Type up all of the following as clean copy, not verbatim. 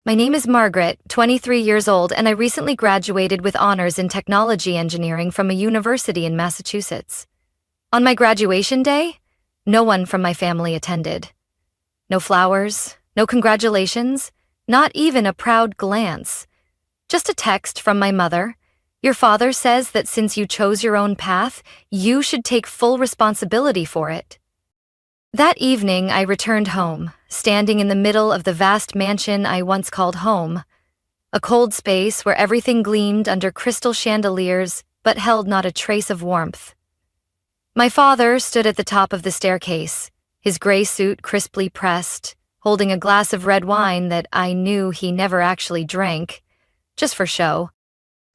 My name is Margaret, 23 years old, and I recently graduated with honors in technology engineering from a university in Massachusetts. On my graduation day, no one from my family attended. No flowers, no congratulations, not even a proud glance. Just a text from my mother. Your father says that since you chose your own path, you should take full responsibility for it. That evening, I returned home, standing in the middle of the vast mansion I once called home, a cold space where everything gleamed under crystal chandeliers but held not a trace of warmth. My father stood at the top of the staircase, his gray suit crisply pressed, holding a glass of red wine that I knew he never actually drank, just for show.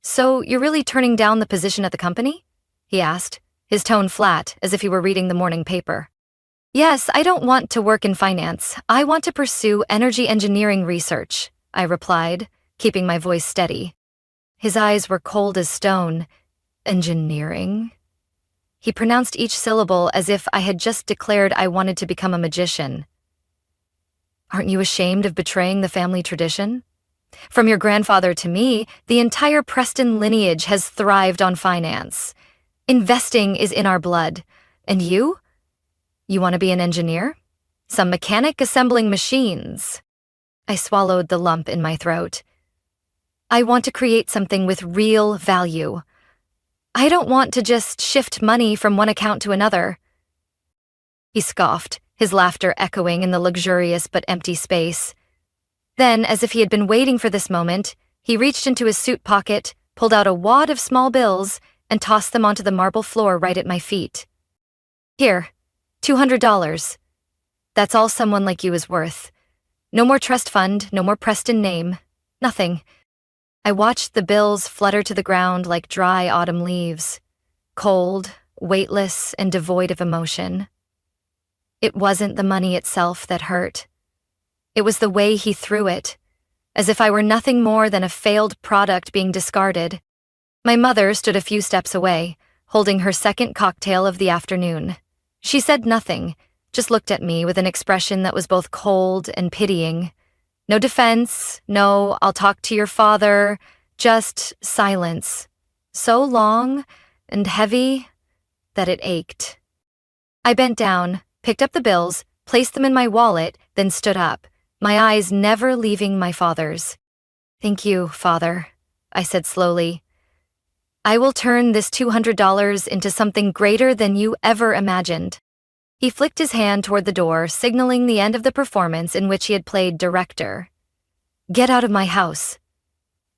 "So you're really turning down the position at the company?" he asked, his tone flat, as if he were reading the morning paper. "Yes, I don't want to work in finance. I want to pursue energy engineering research," I replied, keeping my voice steady. His eyes were cold as stone. "Engineering?" He pronounced each syllable as if I had just declared I wanted to become a magician. "Aren't you ashamed of betraying the family tradition? From your grandfather to me, the entire Preston lineage has thrived on finance. Investing is in our blood. And you? You want to be an engineer? Some mechanic assembling machines." I swallowed the lump in my throat. "I want to create something with real value. I don't want to just shift money from one account to another." He scoffed, his laughter echoing in the luxurious but empty space. Then, as if he had been waiting for this moment, he reached into his suit pocket, pulled out a wad of small bills, and tossed them onto the marble floor right at my feet. "Here, $200. That's all someone like you is worth. No more trust fund, no more Preston name. Nothing." I watched the bills flutter to the ground like dry autumn leaves, cold, weightless, and devoid of emotion. It wasn't the money itself that hurt. It was the way he threw it, as if I were nothing more than a failed product being discarded. My mother stood a few steps away, holding her second cocktail of the afternoon. She said nothing, just looked at me with an expression that was both cold and pitying. No defense, no "I'll talk to your father," just silence. So long and heavy that it ached. I bent down, picked up the bills, placed them in my wallet, then stood up, my eyes never leaving my father's. "Thank you, Father," I said slowly. "I will turn this $200 into something greater than you ever imagined." He flicked his hand toward the door, signaling the end of the performance in which he had played director. "Get out of my house.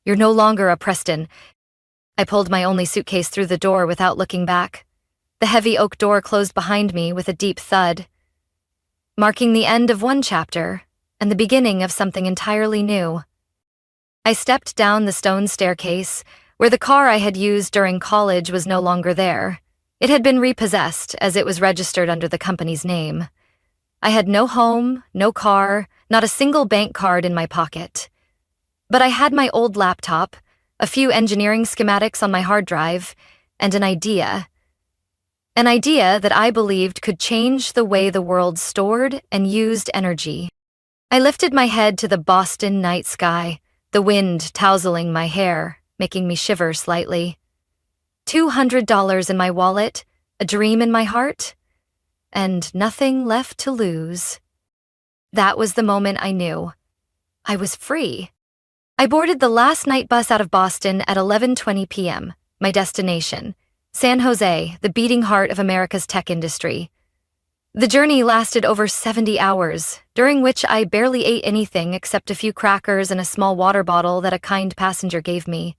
You're no longer a Preston." I pulled my only suitcase through the door without looking back. The heavy oak door closed behind me with a deep thud, marking the end of one chapter and the beginning of something entirely new. I stepped down the stone staircase, where the car I had used during college was no longer there. It had been repossessed, as it was registered under the company's name. I had no home, no car, not a single bank card in my pocket. But I had my old laptop, a few engineering schematics on my hard drive, and an idea. An idea that I believed could change the way the world stored and used energy. I lifted my head to the Boston night sky, the wind tousling my hair, making me shiver slightly. $200 in my wallet, a dream in my heart, and nothing left to lose. That was the moment I knew. I was free. I boarded the last night bus out of Boston at 11:20 p.m., my destination, San Jose, the beating heart of America's tech industry. The journey lasted over 70 hours, during which I barely ate anything except a few crackers and a small water bottle that a kind passenger gave me.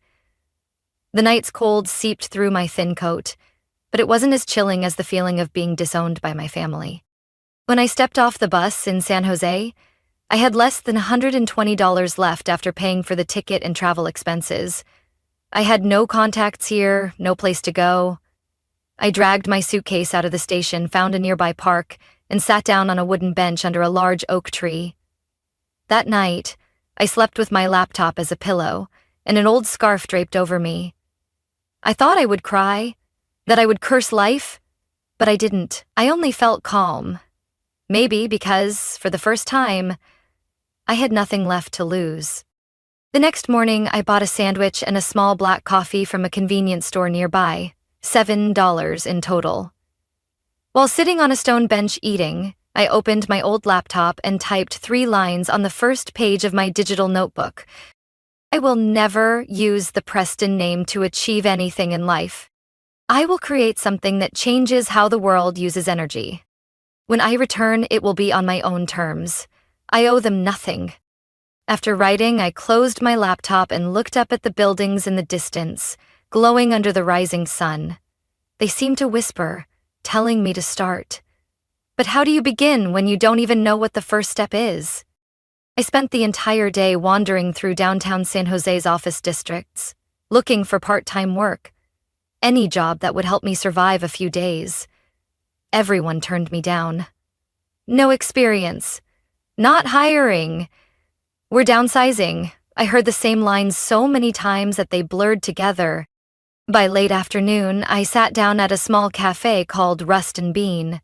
The night's cold seeped through my thin coat, but it wasn't as chilling as the feeling of being disowned by my family. When I stepped off the bus in San Jose, I had less than $120 left after paying for the ticket and travel expenses. I had no contacts here, no place to go. I dragged my suitcase out of the station, found a nearby park, and sat down on a wooden bench under a large oak tree. That night, I slept with my laptop as a pillow and an old scarf draped over me. I thought I would cry, that I would curse life, but I didn't. I only felt calm. Maybe because, for the first time, I had nothing left to lose. The next morning, I bought a sandwich and a small black coffee from a convenience store nearby, $7 in total. While sitting on a stone bench eating, I opened my old laptop and typed 3 lines on the first page of my digital notebook. I will never use the Preston name to achieve anything in life. I will create something that changes how the world uses energy. When I return, it will be on my own terms. I owe them nothing. After writing, I closed my laptop and looked up at the buildings in the distance, glowing under the rising sun. They seemed to whisper, telling me to start. But how do you begin when you don't even know what the first step is? I spent the entire day wandering through downtown San Jose's office districts, looking for part-time work. Any job that would help me survive a few days. Everyone turned me down. No experience. Not hiring. We're downsizing. I heard the same lines so many times that they blurred together. By late afternoon, I sat down at a small cafe called Rust and Bean.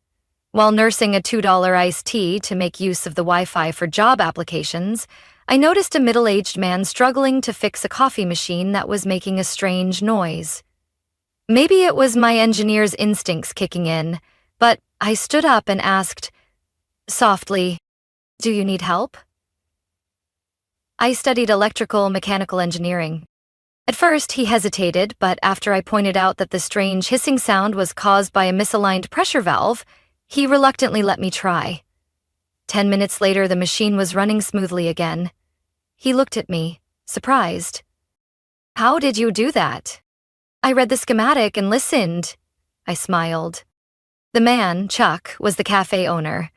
While nursing a $2 iced tea to make use of the Wi-Fi for job applications, I noticed a middle-aged man struggling to fix a coffee machine that was making a strange noise. Maybe it was my engineer's instincts kicking in, but I stood up and asked, softly, "Do you need help?" I studied electrical mechanical engineering. At first, he hesitated, but after I pointed out that the strange hissing sound was caused by a misaligned pressure valve, he reluctantly let me try. 10 minutes later, the machine was running smoothly again. He looked at me, surprised. "How did you do that?" "I read the schematic and listened." I smiled. The man, Chuck, was the cafe owner.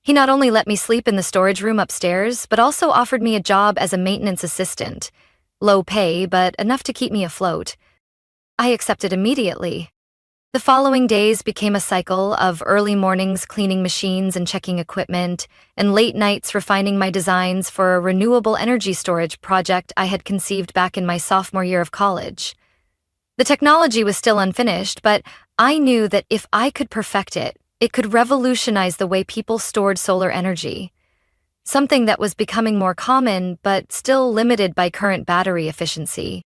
He not only let me sleep in the storage room upstairs, but also offered me a job as a maintenance assistant. Low pay, but enough to keep me afloat. I accepted immediately. The following days became a cycle of early mornings cleaning machines and checking equipment, and late nights refining my designs for a renewable energy storage project I had conceived back in my sophomore year of college. The technology was still unfinished, but I knew that if I could perfect it, it could revolutionize the way people stored solar energy. Something that was becoming more common, but still limited by current battery efficiency.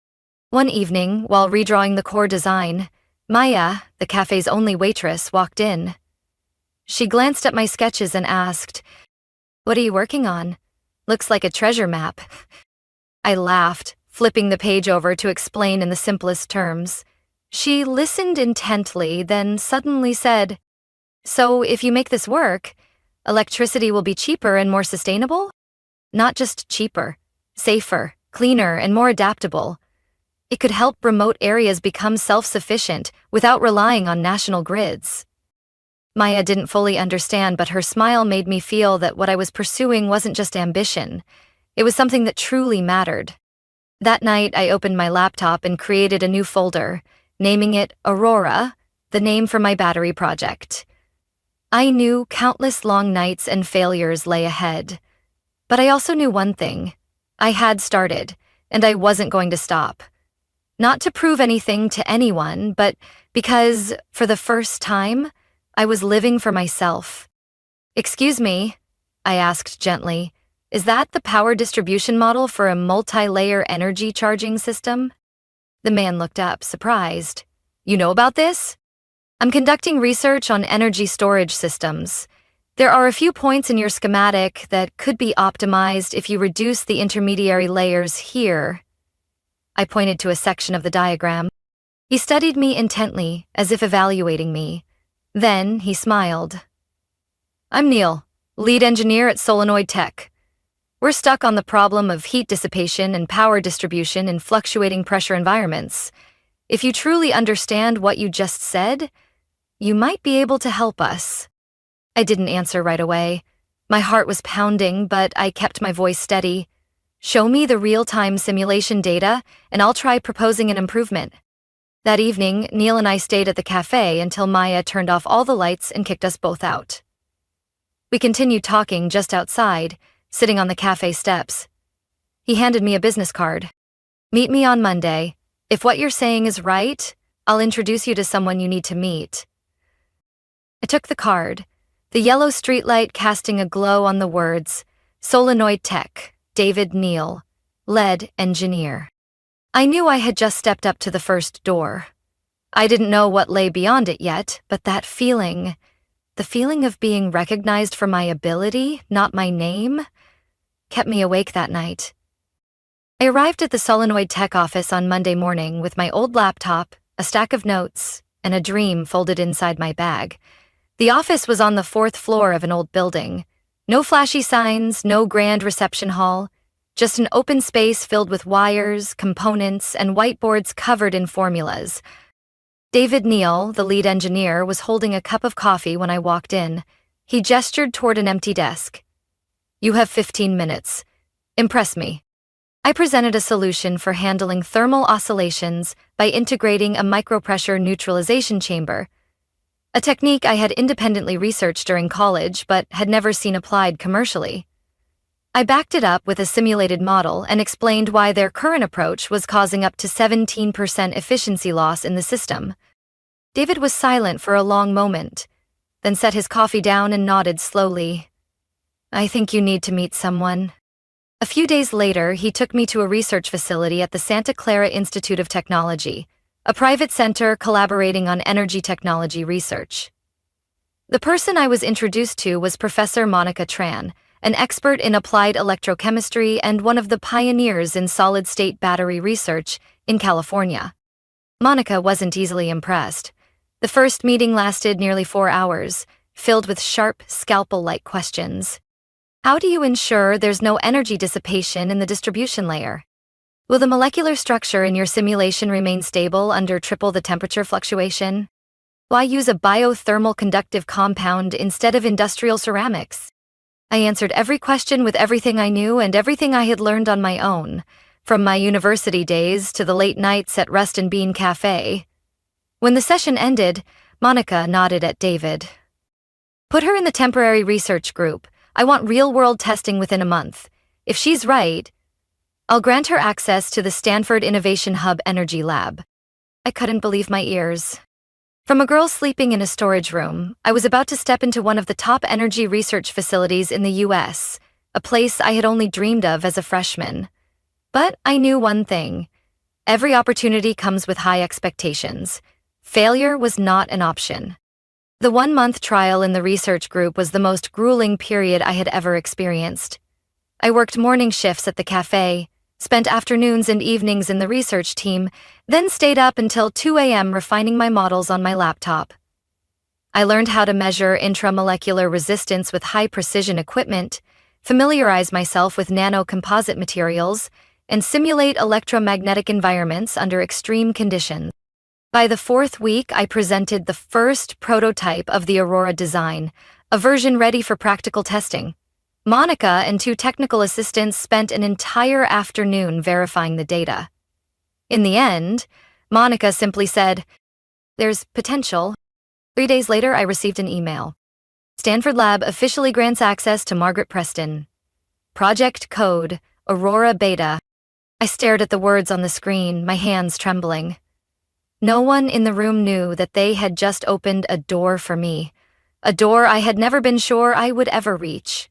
One evening, while redrawing the core design, Maya, the cafe's only waitress, walked in. She glanced at my sketches and asked, "What are you working on? Looks like a treasure map." I laughed, flipping the page over to explain in the simplest terms. She listened intently, then suddenly said, "So if you make this work, electricity will be cheaper and more sustainable?" "Not just cheaper, safer, cleaner, and more adaptable. It could help remote areas become self-sufficient without relying on national grids." Maya didn't fully understand, but her smile made me feel that what I was pursuing wasn't just ambition. It was something that truly mattered. That night, I opened my laptop and created a new folder, naming it Aurora, the name for my battery project. I knew countless long nights and failures lay ahead. But I also knew one thing. I had started, and I wasn't going to stop. Not to prove anything to anyone, but because, for the first time, I was living for myself. "Excuse me," I asked gently, "is that the power distribution model for a multi-layer energy charging system?" The man looked up, surprised. "You know about this?" "I'm conducting research on energy storage systems. There are a few points in your schematic that could be optimized if you reduce the intermediary layers here." I pointed to a section of the diagram. He studied me intently, as if evaluating me. Then he smiled. "I'm Neil, lead engineer at Solenoid Tech. We're stuck on the problem of heat dissipation and power distribution in fluctuating pressure environments. If you truly understand what you just said, you might be able to help us." I didn't answer right away. My heart was pounding, but I kept my voice steady. "Show me the real-time simulation data, and I'll try proposing an improvement." That evening, Neil and I stayed at the cafe until Maya turned off all the lights and kicked us both out. We continued talking just outside, sitting on the cafe steps. He handed me a business card. "Meet me on Monday. If what you're saying is right, I'll introduce you to someone you need to meet." I took the card, the yellow streetlight casting a glow on the words, Solenoid Tech, David Neal, lead engineer. I knew I had just stepped up to the first door. I didn't know what lay beyond it yet, but that feeling, the feeling of being recognized for my ability, not my name, kept me awake that night. I arrived at the Solenoid Tech office on Monday morning with my old laptop, a stack of notes, and a dream folded inside my bag. The office was on the 4th floor of an old building. No flashy signs, no grand reception hall, just an open space filled with wires, components, and whiteboards covered in formulas. David Neal, the lead engineer, was holding a cup of coffee when I walked in. He gestured toward an empty desk. "You have 15 minutes. Impress me." I presented a solution for handling thermal oscillations by integrating a micropressure neutralization chamber, a technique I had independently researched during college but had never seen applied commercially. I backed it up with a simulated model and explained why their current approach was causing up to 17% efficiency loss in the system. David was silent for a long moment, then set his coffee down and nodded slowly. "I think you need to meet someone." A few days later, he took me to a research facility at the Santa Clara Institute of Technology, a private center collaborating on energy technology research. The person I was introduced to was Professor Monica Tran, an expert in applied electrochemistry and one of the pioneers in solid-state battery research in California. Monica wasn't easily impressed. The first meeting lasted nearly 4 hours, filled with sharp, scalpel-like questions. How do you ensure there's no energy dissipation in the distribution layer? Will the molecular structure in your simulation remain stable under triple the temperature fluctuation? Why use a biothermal conductive compound instead of industrial ceramics? I answered every question with everything I knew and everything I had learned on my own, from my university days to the late nights at Rust and Bean Cafe. When the session ended, Monica nodded at David. "Put her in the temporary research group. I want real-world testing within a month. If she's right, I'll grant her access to the Stanford Innovation Hub Energy Lab." I couldn't believe my ears. From a girl sleeping in a storage room, I was about to step into one of the top energy research facilities in the US, a place I had only dreamed of as a freshman. But I knew one thing. Every opportunity comes with high expectations. Failure was not an option. The 1-month trial in the research group was the most grueling period I had ever experienced. I worked morning shifts at the cafe, spent afternoons and evenings in the research team, then stayed up until 2 a.m. refining my models on my laptop. I learned how to measure intramolecular resistance with high-precision equipment, familiarize myself with nanocomposite materials, and simulate electromagnetic environments under extreme conditions. By the 4th week, I presented the first prototype of the Aurora design, a version ready for practical testing. Monica and 2 technical assistants spent an entire afternoon verifying the data. In the end, Monica simply said, "There's potential." 3 days later, I received an email. "Stanford Lab officially grants access to Margaret Preston. Project code, Aurora Beta." I stared at the words on the screen, my hands trembling. No one in the room knew that they had just opened a door for me, a door I had never been sure I would ever reach.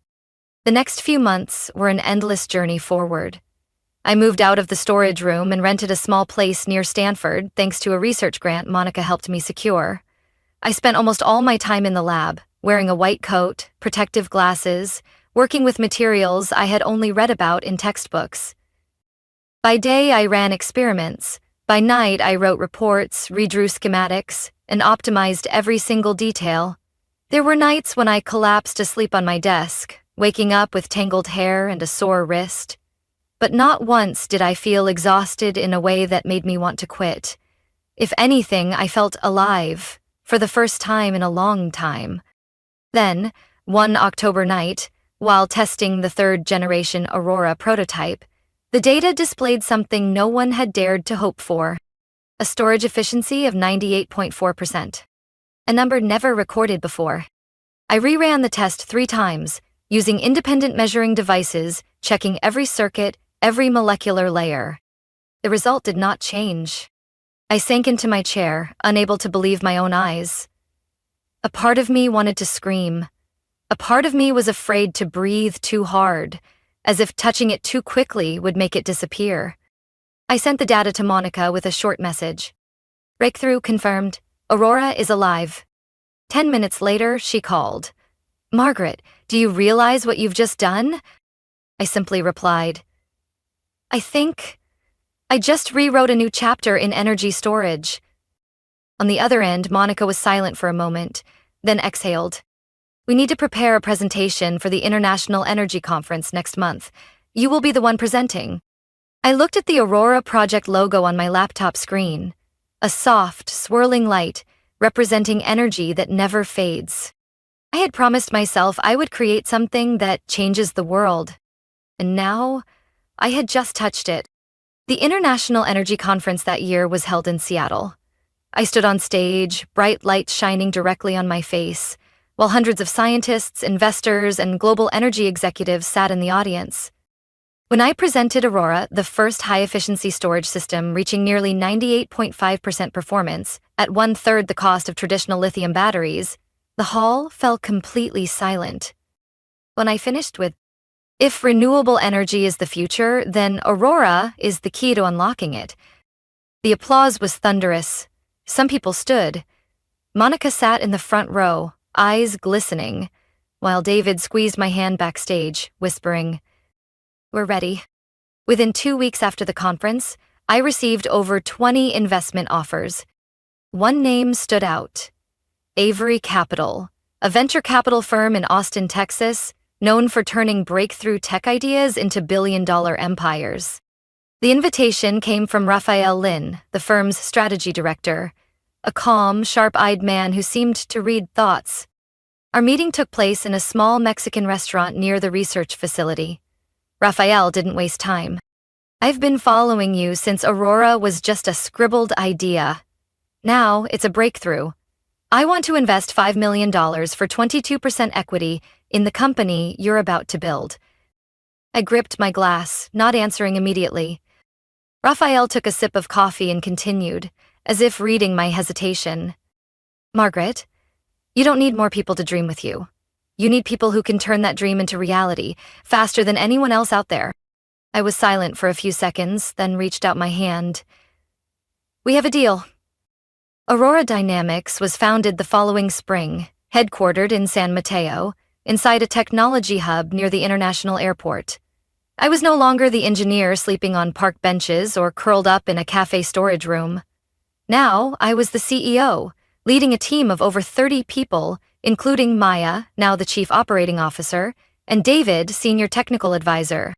The next few months were an endless journey forward. I moved out of the storage room and rented a small place near Stanford thanks to a research grant Monica helped me secure. I spent almost all my time in the lab, wearing a white coat, protective glasses, working with materials I had only read about in textbooks. By day, I ran experiments. By night, I wrote reports, redrew schematics, and optimized every single detail. There were nights when I collapsed asleep on my desk, waking up with tangled hair and a sore wrist. But not once did I feel exhausted in a way that made me want to quit. If anything, I felt alive, for the first time in a long time. Then, one October night, while testing the 3rd-generation Aurora prototype, the data displayed something no one had dared to hope for: a storage efficiency of 98.4%, a number never recorded before. I reran the test 3 times, using independent measuring devices, checking every circuit, every molecular layer. The result did not change. I sank into my chair, unable to believe my own eyes. A part of me wanted to scream. A part of me was afraid to breathe too hard, as if touching it too quickly would make it disappear. I sent the data to Monica with a short message. Breakthrough confirmed. Aurora is alive. 10 minutes later, she called. Margaret, do you realize what you've just done? I simply replied, I just rewrote a new chapter in energy storage. On the other end, Monica was silent for a moment, then exhaled. We need to prepare a presentation for the International Energy Conference next month. You will be the one presenting. I looked at the Aurora project logo on my laptop screen, a soft, swirling light representing energy that never fades. I had promised myself I would create something that changes the world. And now, I had just touched it. The International Energy Conference that year was held in Seattle. I stood on stage, bright lights shining directly on my face, while hundreds of scientists, investors, and global energy executives sat in the audience. When I presented Aurora, the first high-efficiency storage system reaching nearly 98.5% performance, at 1/3 the cost of traditional lithium batteries, the hall fell completely silent. When I finished with, if renewable energy is the future, then Aurora is the key to unlocking it, the applause was thunderous. Some people stood. Monica sat in the front row, eyes glistening, while David squeezed my hand backstage, whispering, We're ready. Within 2 weeks after the conference, I received over 20 investment offers. One name stood out. Avery Capital, a venture capital firm in Austin, Texas, known for turning breakthrough tech ideas into billion-dollar empires. The invitation came from Raphael Lin, the firm's strategy director, a calm, sharp-eyed man who seemed to read thoughts. Our meeting took place in a small Mexican restaurant near the research facility. Raphael didn't waste time. I've been following you since Aurora was just a scribbled idea. Now it's a breakthrough. I want to invest $5 million for 22% equity in the company you're about to build. I gripped my glass, not answering immediately. Raphael took a sip of coffee and continued, as if reading my hesitation. Margaret, you don't need more people to dream with you. You need people who can turn that dream into reality, faster than anyone else out there. I was silent for a few seconds, then reached out my hand. We have a deal. Aurora Dynamics was founded the following spring, headquartered in San Mateo, inside a technology hub near the international airport. I was no longer the engineer sleeping on park benches or curled up in a cafe storage room. Now, I was the CEO, leading a team of over 30 people, including Maya, now the Chief Operating Officer, and David, Senior Technical Advisor.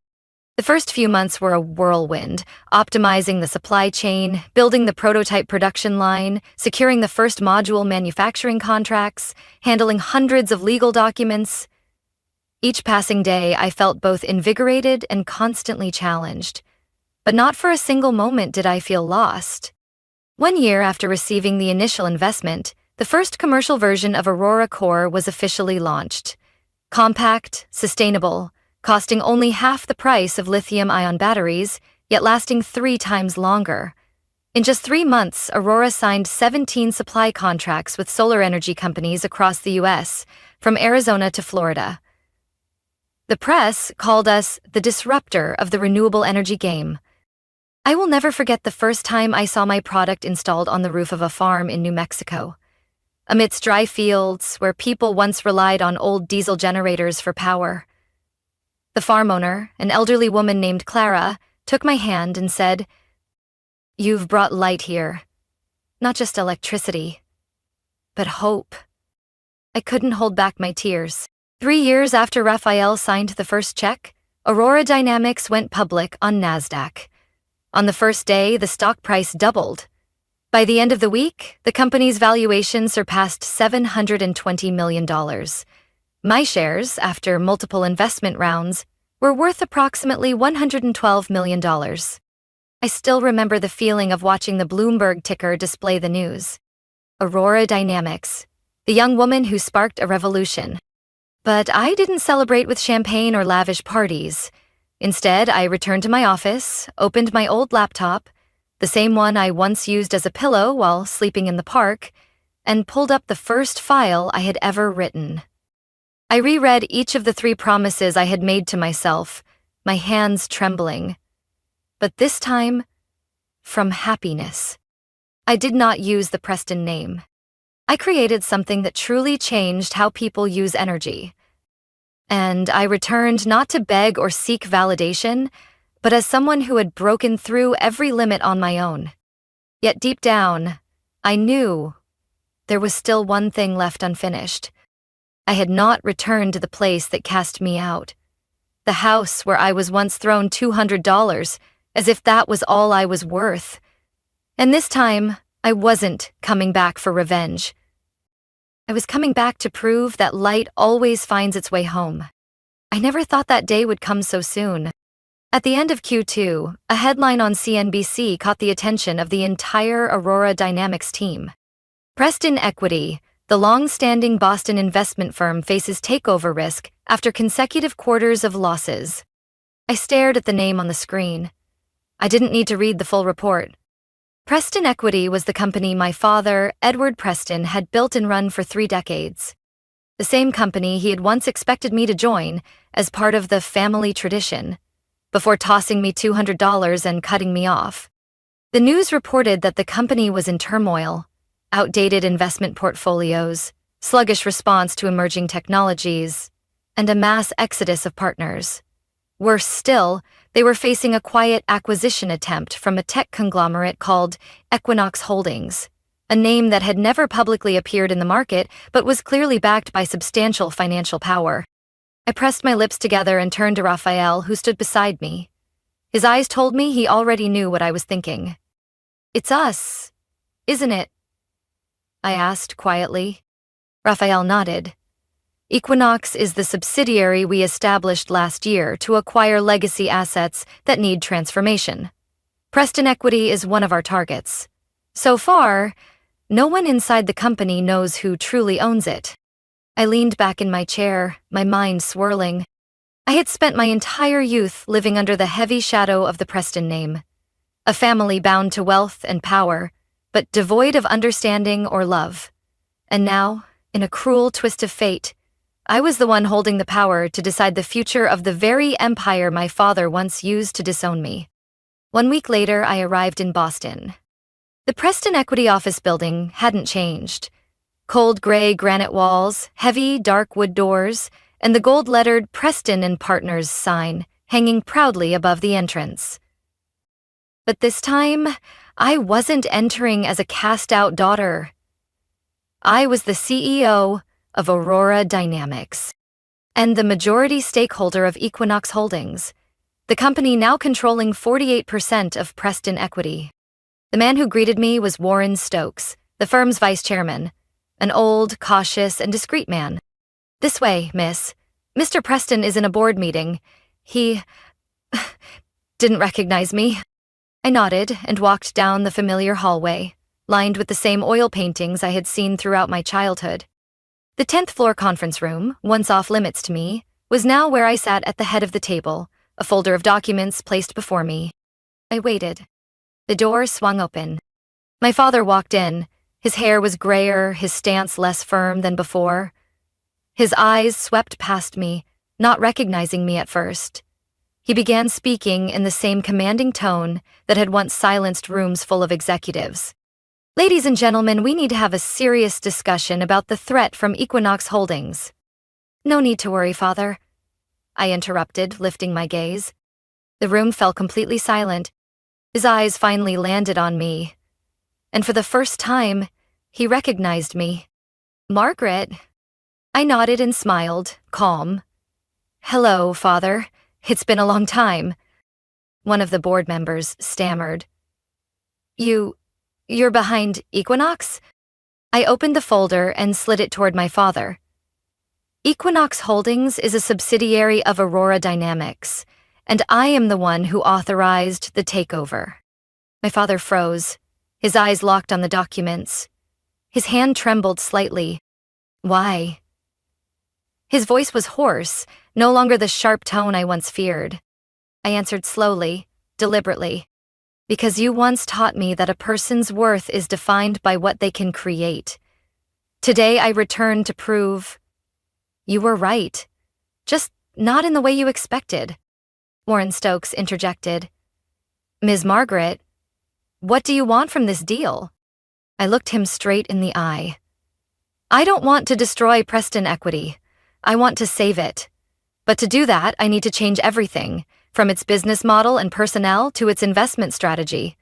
The first few months were a whirlwind, optimizing the supply chain, building the prototype production line, securing the first module manufacturing contracts, handling hundreds of legal documents. Each passing day, I felt both invigorated and constantly challenged. But not for a single moment did I feel lost. 1 year after receiving the initial investment, the first commercial version of Aurora Core was officially launched. Compact, sustainable, costing only half the price of lithium-ion batteries, yet lasting 3 times longer. In just 3 months, Aurora signed 17 supply contracts with solar energy companies across the U.S., from Arizona to Florida. The press called us the disruptor of the renewable energy game. I will never forget the first time I saw my product installed on the roof of a farm in New Mexico. Amidst dry fields, where people once relied on old diesel generators for power. The farm owner, an elderly woman named Clara, took my hand and said, You've brought light here. Not just electricity, but hope. I couldn't hold back my tears. 3 years after Raphael signed the first check, Aurora Dynamics went public on NASDAQ. On the first day, the stock price doubled. By the end of the week, the company's valuation surpassed $720 million. My shares, after multiple investment rounds, were worth approximately $112 million. I still remember the feeling of watching the Bloomberg ticker display the news. Aurora Dynamics, the young woman who sparked a revolution. But I didn't celebrate with champagne or lavish parties. Instead, I returned to my office, opened my old laptop, the same one I once used as a pillow while sleeping in the park, and pulled up the first file I had ever written. I reread each of the 3 promises I had made to myself, my hands trembling. But this time, from happiness. I did not use the Preston name. I created something that truly changed how people use energy. And I returned not to beg or seek validation, but as someone who had broken through every limit on my own. Yet deep down, I knew there was still one thing left unfinished. I had not returned to the place that cast me out. The house where I was once thrown $200, as if that was all I was worth. And this time, I wasn't coming back for revenge. I was coming back to prove that light always finds its way home. I never thought that day would come so soon. At the end of Q2, a headline on CNBC caught the attention of the entire Aurora Dynamics team. Preston Equity, the long-standing Boston investment firm, faces takeover risk after consecutive quarters of losses. I stared at the name on the screen. I didn't need to read the full report. Preston Equity was the company my father, Edward Preston, had built and run for 3 decades. The same company he had once expected me to join as part of the family tradition, before tossing me $200 and cutting me off. The news reported that the company was in turmoil, outdated investment portfolios, sluggish response to emerging technologies, and a mass exodus of partners. Worse still, they were facing a quiet acquisition attempt from a tech conglomerate called Equinox Holdings, a name that had never publicly appeared in the market but was clearly backed by substantial financial power. I pressed my lips together and turned to Raphael, who stood beside me. His eyes told me he already knew what I was thinking. "It's us, isn't it?" I asked quietly. Raphael nodded. Equinox is the subsidiary we established last year to acquire legacy assets that need transformation. Preston Equity is one of our targets. So far, no one inside the company knows who truly owns it. I leaned back in my chair, my mind swirling. I had spent my entire youth living under the heavy shadow of the Preston name. A family bound to wealth and power, but devoid of understanding or love. And now, in a cruel twist of fate, I was the one holding the power to decide the future of the very empire my father once used to disown me. 1 week later, I arrived in Boston. The Preston Equity office building hadn't changed. Cold gray granite walls, heavy dark wood doors, and the gold-lettered Preston and Partners sign hanging proudly above the entrance. But this time, I wasn't entering as a cast-out daughter. I was the CEO of Aurora Dynamics, and the majority stakeholder of Equinox Holdings, the company now controlling 48% of Preston Equity. The man who greeted me was Warren Stokes, the firm's vice chairman, an old, cautious, and discreet man. "This way, miss. Mr. Preston is in a board meeting. He didn't recognize me." I nodded and walked down the familiar hallway, lined with the same oil paintings I had seen throughout my childhood. The 10th floor conference room, once off limits to me, was now where I sat at the head of the table, a folder of documents placed before me. I waited. The door swung open. My father walked in. His hair was grayer, his stance less firm than before. His eyes swept past me, not recognizing me at first. He began speaking in the same commanding tone that had once silenced rooms full of executives. "Ladies and gentlemen, we need to have a serious discussion about the threat from Equinox Holdings." "No need to worry, Father," I interrupted, lifting my gaze. The room fell completely silent. His eyes finally landed on me, and for the first time, he recognized me. "Margaret." I nodded and smiled, calm. "Hello, Father. It's been a long time." One of the board members stammered. You're behind Equinox?" I opened the folder and slid it toward my father. "Equinox Holdings is a subsidiary of Aurora Dynamics, and I am the one who authorized the takeover." My father froze, his eyes locked on the documents. His hand trembled slightly. "Why?" His voice was hoarse, no longer the sharp tone I once feared. I answered slowly, deliberately. "Because you once taught me that a person's worth is defined by what they can create. Today I return to prove You were right. Just not in the way you expected. Warren Stokes interjected. Ms. Margaret, what do you want from this deal? I looked him straight in the eye. I don't want to destroy Preston Equity. I want to save it. But to do that, I need to change everything, from its business model and personnel to its investment strategy.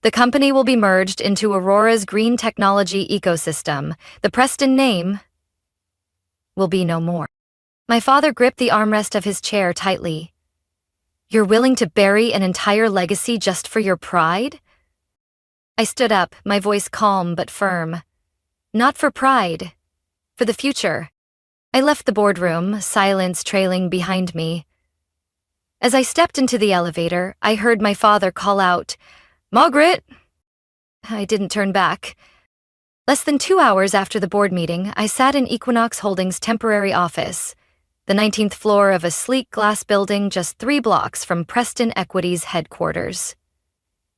The company will be merged into Aurora's green technology ecosystem. The Preston name will be no more. My father gripped the armrest of his chair tightly. You're willing to bury an entire legacy just for your pride? I stood up, my voice calm but firm. Not for pride, for the future. I left the boardroom, silence trailing behind me. As I stepped into the elevator, I heard my father call out, Margaret! I didn't turn back. Less than 2 hours after the board meeting, I sat in Equinox Holdings' temporary office, the 19th floor of a sleek glass building just 3 blocks from Preston Equity's headquarters.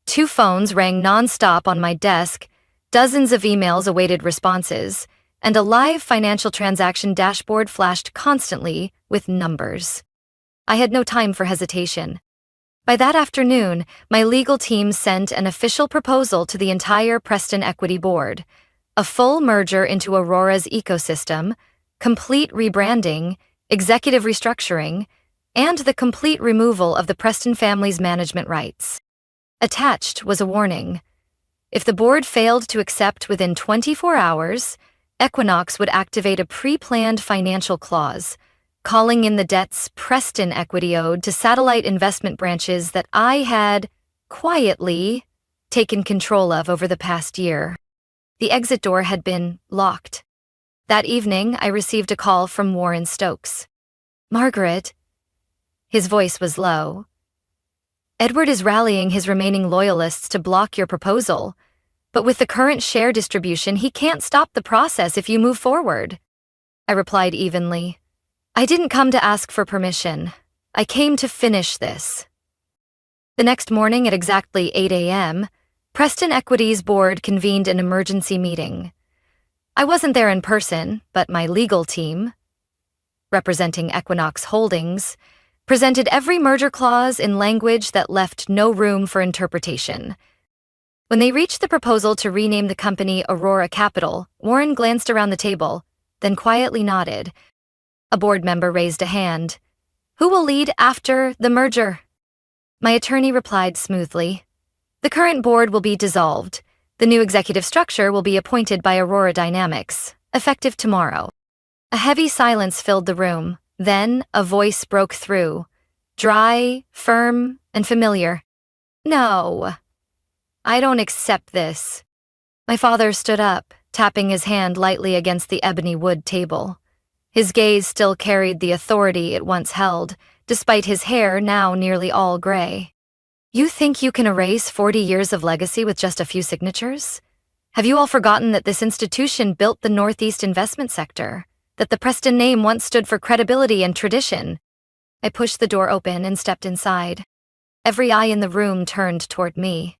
2 phones rang non-stop on my desk, dozens of emails awaited responses, and a live financial transaction dashboard flashed constantly with numbers. I had no time for hesitation. By that afternoon, my legal team sent an official proposal to the entire Preston Equity board, a full merger into Aurora's ecosystem, complete rebranding, executive restructuring, and the complete removal of the Preston family's management rights. Attached was a warning. If the board failed to accept within 24 hours, Equinox would activate a pre-planned financial clause, calling in the debts Preston Equity owed to satellite investment branches that I had, quietly, taken control of over the past year. The exit door had been locked. That evening, I received a call from Warren Stokes. Margaret. His voice was low. Edward is rallying his remaining loyalists to block your proposal, but with the current share distribution, he can't stop the process if you move forward. I replied evenly. I didn't come to ask for permission. I came to finish this. The next morning at exactly 8 a.m., Preston Equity's board convened an emergency meeting. I wasn't there in person, but my legal team, representing Equinox Holdings, presented every merger clause in language that left no room for interpretation. When they reached the proposal to rename the company Aurora Capital, Warren glanced around the table, then quietly nodded. A board member raised a hand. Who will lead after the merger? My attorney replied smoothly. The current board will be dissolved. The new executive structure will be appointed by Aurora Dynamics, effective tomorrow. A heavy silence filled the room. Then a voice broke through, dry, firm, and familiar. No, I don't accept this. My father stood up, tapping his hand lightly against the ebony wood table. His gaze still carried the authority it once held, despite his hair now nearly all gray. You think you can erase 40 years of legacy with just a few signatures? Have you all forgotten that this institution built the Northeast investment sector? That the Preston name once stood for credibility and tradition? I pushed the door open and stepped inside. Every eye in the room turned toward me.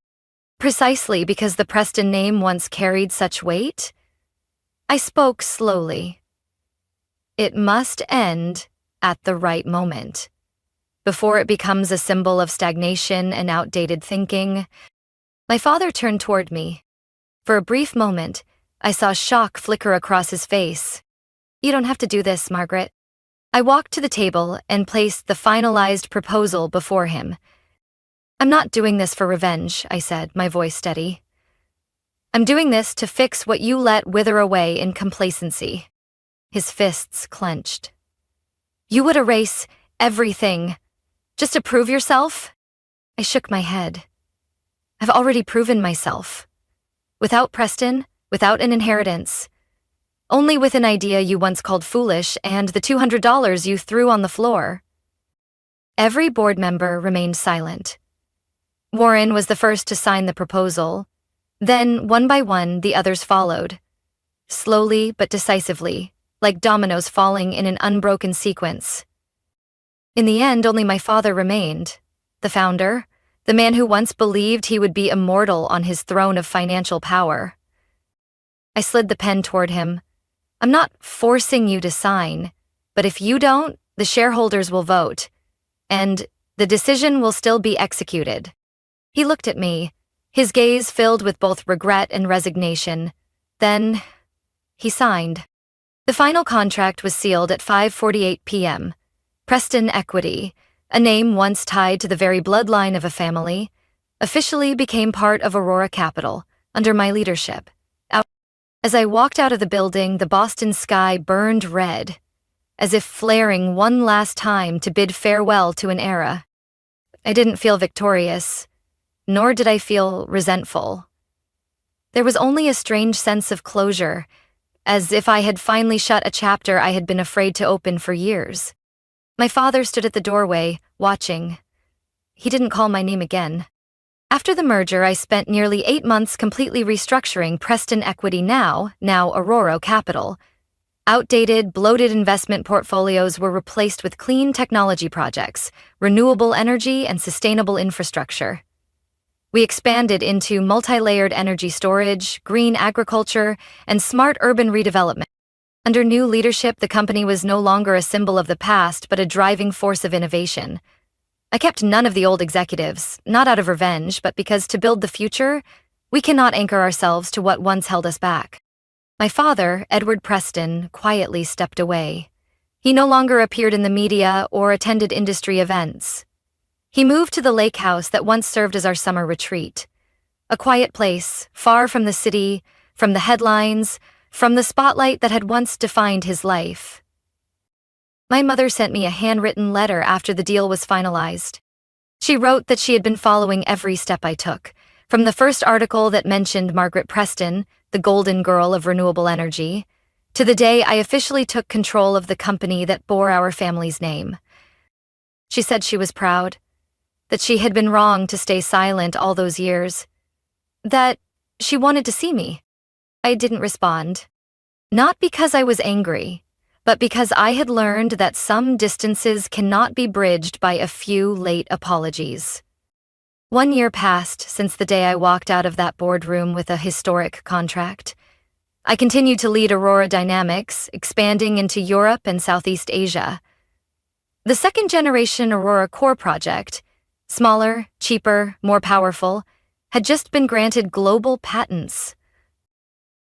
Precisely because the Preston name once carried such weight? I spoke slowly. It must end at the right moment. Before it becomes a symbol of stagnation and outdated thinking. My father turned toward me. For a brief moment, I saw shock flicker across his face. You don't have to do this, Margaret. I walked to the table and placed the finalized proposal before him. I'm not doing this for revenge, I said, my voice steady. I'm doing this to fix what you let wither away in complacency. His fists clenched. You would erase everything, just to prove yourself? I shook my head. I've already proven myself. Without Preston, without an inheritance. Only with an idea you once called foolish and the $200 you threw on the floor. Every board member remained silent. Warren was the first to sign the proposal. Then, one by one, the others followed. Slowly but decisively, like dominoes falling in an unbroken sequence. In the end, only my father remained. The founder, the man who once believed he would be immortal on his throne of financial power. I slid the pen toward him. I'm not forcing you to sign, But if you don't, the shareholders will vote, and the decision will still be executed. He looked at me, his gaze filled with both regret and resignation. Then, he signed. The final contract was sealed at 5:48 p.m. Preston Equity, a name once tied to the very bloodline of a family, officially became part of Aurora Capital under my leadership. As I walked out of the building, the Boston sky burned red, as if flaring one last time to bid farewell to an era. I didn't feel victorious, nor did I feel resentful. There was only a strange sense of closure, as if I had finally shut a chapter I had been afraid to open for years. My father stood at the doorway, watching. He didn't call my name again. After the merger, I spent nearly 8 months completely restructuring Preston Equity now Aurora Capital. Outdated, bloated investment portfolios were replaced with clean technology projects, renewable energy, and sustainable infrastructure. We expanded into multi-layered energy storage, green agriculture, and smart urban redevelopment. Under new leadership, the company was no longer a symbol of the past, but a driving force of innovation. I kept none of the old executives, not out of revenge, but because to build the future, we cannot anchor ourselves to what once held us back. My father, Edward Preston, quietly stepped away. He no longer appeared in the media or attended industry events. He moved to the lake house that once served as our summer retreat. A quiet place, far from the city, from the headlines, from the spotlight that had once defined his life. My mother sent me a handwritten letter after the deal was finalized. She wrote that she had been following every step I took, from the first article that mentioned Margaret Preston, the golden girl of renewable energy, to the day I officially took control of the company that bore our family's name. She said she was proud, that she had been wrong to stay silent all those years, that she wanted to see me. I didn't respond. Not because I was angry, but because I had learned that some distances cannot be bridged by a few late apologies. 1 year passed since the day I walked out of that boardroom with a historic contract. I continued to lead Aurora Dynamics, expanding into Europe and Southeast Asia. The second-generation Aurora Core project, smaller, cheaper, more powerful, had just been granted global patents.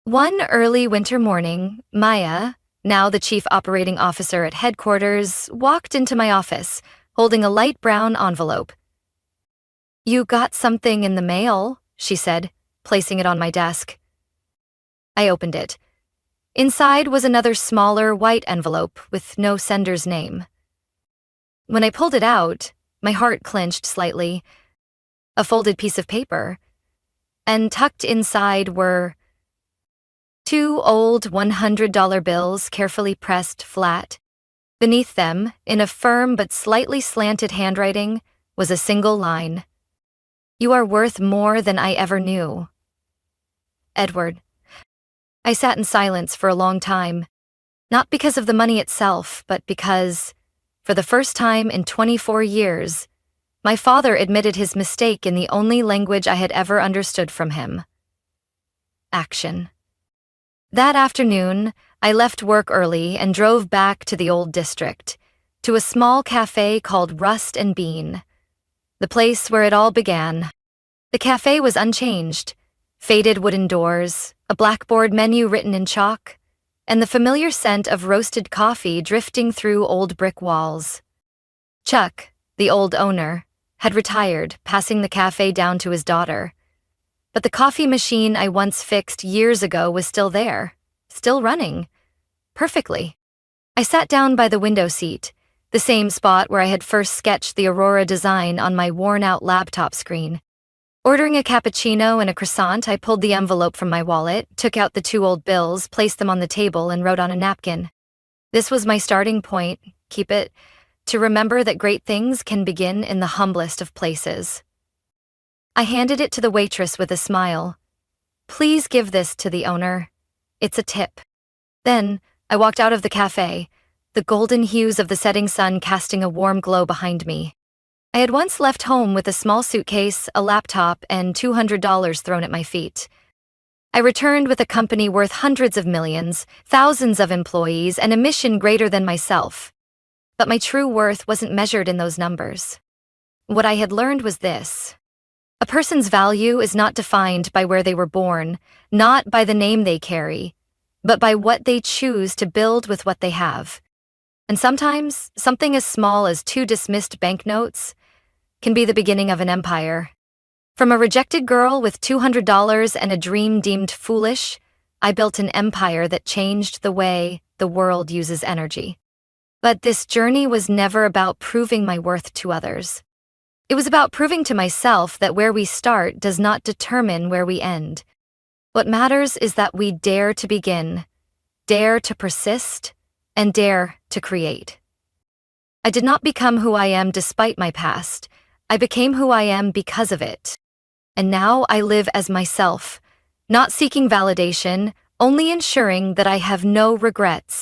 One early winter morning, Maya, now the chief operating officer at headquarters, walked into my office, holding a light brown envelope. "You got something in the mail," she said, placing it on my desk. I opened it. Inside was another smaller white envelope with no sender's name. When I pulled it out, my heart clenched slightly. A folded piece of paper. And tucked inside were 2 old $100 bills carefully pressed flat. Beneath them, in a firm but slightly slanted handwriting, was a single line. "You are worth more than I ever knew. Edward." I sat in silence for a long time, not because of the money itself, but because, for the first time in 24 years, my father admitted his mistake in the only language I had ever understood from him. Action. That afternoon, I left work early and drove back to the old district, to a small cafe called Rust and Bean, the place where it all began. The cafe was unchanged, faded wooden doors, a blackboard menu written in chalk, and the familiar scent of roasted coffee drifting through old brick walls. Chuck, the old owner, had retired, passing the cafe down to his daughter. But the coffee machine I once fixed years ago was still there, still running, perfectly. I sat down by the window seat, the same spot where I had first sketched the Aurora design on my worn-out laptop screen. Ordering a cappuccino and a croissant, I pulled the envelope from my wallet, took out the 2 old bills, placed them on the table, and wrote on a napkin. This was my starting point, keep it, to remember that great things can begin in the humblest of places. I handed it to the waitress with a smile. "Please give this to the owner. It's a tip." Then, I walked out of the cafe, the golden hues of the setting sun casting a warm glow behind me. I had once left home with a small suitcase, a laptop, and $200 thrown at my feet. I returned with a company worth hundreds of millions, thousands of employees, and a mission greater than myself. But my true worth wasn't measured in those numbers. What I had learned was this. A person's value is not defined by where they were born, not by the name they carry, but by what they choose to build with what they have. And sometimes, something as small as 2 dismissed banknotes can be the beginning of an empire. From a rejected girl with $200 and a dream deemed foolish, I built an empire that changed the way the world uses energy. But this journey was never about proving my worth to others. It was about proving to myself that where we start does not determine where we end. What matters is that we dare to begin, dare to persist, and dare to create. I did not become who I am despite my past. I became who I am because of it. And now I live as myself, not seeking validation, only ensuring that I have no regrets.